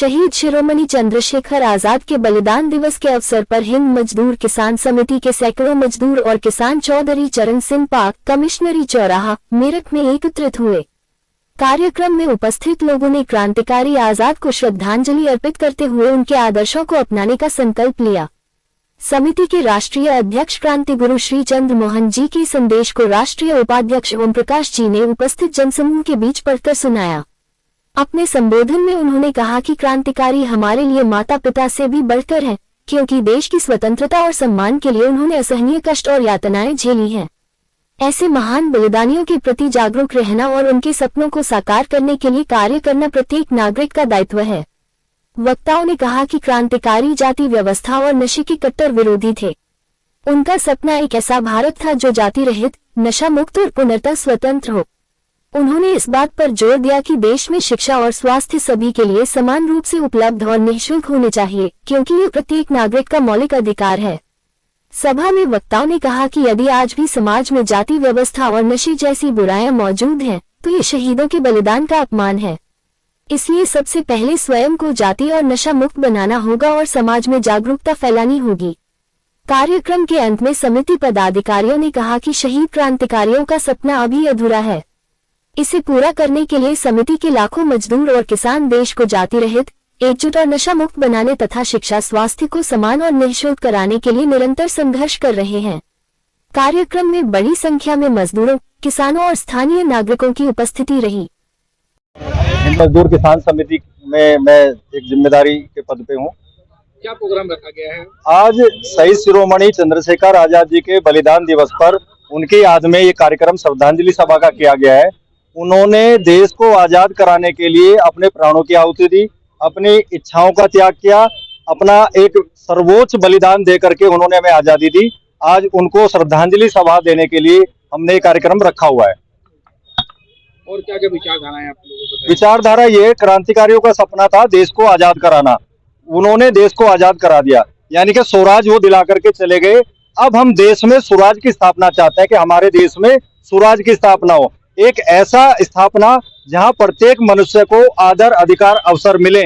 शहीद शिरोमणि चंद्रशेखर आजाद के बलिदान दिवस के अवसर पर हिंद मजदूर किसान समिति के सैकड़ों मजदूर और किसान चौधरी चरण सिंह पाक कमिश्नरी चौराहा मेरठ में एकत्रित हुए। कार्यक्रम में उपस्थित लोगों ने क्रांतिकारी आजाद को श्रद्धांजलि अर्पित करते हुए उनके आदर्शों को अपनाने का संकल्प लिया। समिति के राष्ट्रीय अध्यक्ष क्रांति गुरु श्री चंद्र मोहन जी के संदेश को राष्ट्रीय उपाध्यक्ष ओम प्रकाश जी ने उपस्थित जनसमूह के बीच पढ़कर सुनाया। अपने संबोधन में उन्होंने कहा कि क्रांतिकारी हमारे लिए माता पिता से भी बढ़कर हैं, क्योंकि देश की स्वतंत्रता और सम्मान के लिए उन्होंने असहनीय कष्ट और यातनाएं झेली हैं। ऐसे महान बलिदानियों के प्रति जागरूक रहना और उनके सपनों को साकार करने के लिए कार्य करना प्रत्येक नागरिक का दायित्व है। वक्ताओं ने कहा कि क्रांतिकारी जाति व्यवस्था और नशे के कट्टर विरोधी थे। उनका सपना एक ऐसा भारत था जो जाति रहित, नशा मुक्त और पूर्णतः स्वतंत्र हो। उन्होंने इस बात पर जोर दिया कि देश में शिक्षा और स्वास्थ्य सभी के लिए समान रूप से उपलब्ध और निःशुल्क होने चाहिए, क्योंकि ये प्रत्येक नागरिक का मौलिक अधिकार है। सभा में वक्ताओं ने कहा कि यदि आज भी समाज में जाति व्यवस्था और नशे जैसी बुराइयां मौजूद हैं, तो ये शहीदों के बलिदान का अपमान है। इसलिए सबसे पहले स्वयं को जाति और नशा मुक्त बनाना होगा और समाज में जागरूकता फैलानी होगी। कार्यक्रम के अंत में समिति पदाधिकारियों ने कहा कि शहीद क्रांतिकारियों का सपना अभी अधूरा है। इसे पूरा करने के लिए समिति के लाखों मजदूर और किसान देश को जाति रहित, एकजुट और नशा मुक्त बनाने तथा शिक्षा स्वास्थ्य को समान और निःशुल्क कराने के लिए निरंतर संघर्ष कर रहे हैं। कार्यक्रम में बड़ी संख्या में मजदूरों, किसानों और स्थानीय नागरिकों की उपस्थिति रही। हिंद मजदूर किसान समिति में मैं एक जिम्मेदारी के पद पे हूँ। क्या प्रोग्राम रखा गया है? आज शहीद शिरोमणि चंद्रशेखर आजाद जी के बलिदान दिवस पर उनकी याद में ये कार्यक्रम श्रद्धांजलि सभा का किया गया है। उन्होंने देश को आजाद कराने के लिए अपने प्राणों की आहुति दी, अपनी इच्छाओं का त्याग किया, अपना एक सर्वोच्च बलिदान दे करके उन्होंने हमें आजादी दी। आज उनको श्रद्धांजलि सभा देने के लिए हमने ये कार्यक्रम रखा हुआ है। और क्या क्या विचारधारा है आप लोगों को? विचारधारा ये क्रांतिकारियों का सपना था देश को आजाद कराना, उन्होंने देश को आजाद करा दिया, यानी कि स्वराज वो दिला करके चले गए। अब हम देश में स्वराज की स्थापना चाहते हैं कि हमारे देश में स्वराज की स्थापना हो, एक ऐसा स्थापना जहां प्रत्येक मनुष्य को आदर, अधिकार, अवसर मिले,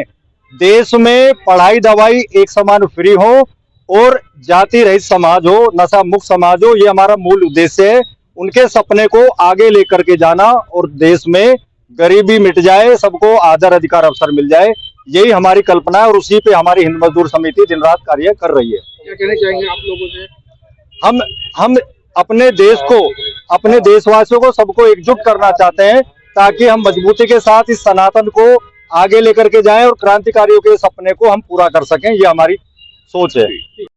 देश में पढ़ाई दवाई एक समान फ्री हो और जाति रहित समाज हो, नशा मुक्त समाज हो। ये हमारा मूल उद्देश्य है। उनके सपने को आगे लेकर के जाना और देश में गरीबी मिट जाए, सबको आदर, अधिकार, अवसर मिल जाए, यही हमारी कल्पना है और उसी पे हमारी हिंद मजदूर समिति दिन रात कार्य कर रही है। क्या कहना चाहेंगे आप लोगों से? हम अपने देश को, अपने देशवासियों को, सबको एकजुट करना चाहते हैं ताकि हम मजबूती के साथ इस सनातन को आगे लेकर के जाएं और क्रांतिकारियों के सपने को हम पूरा कर सकें। ये हमारी सोच है।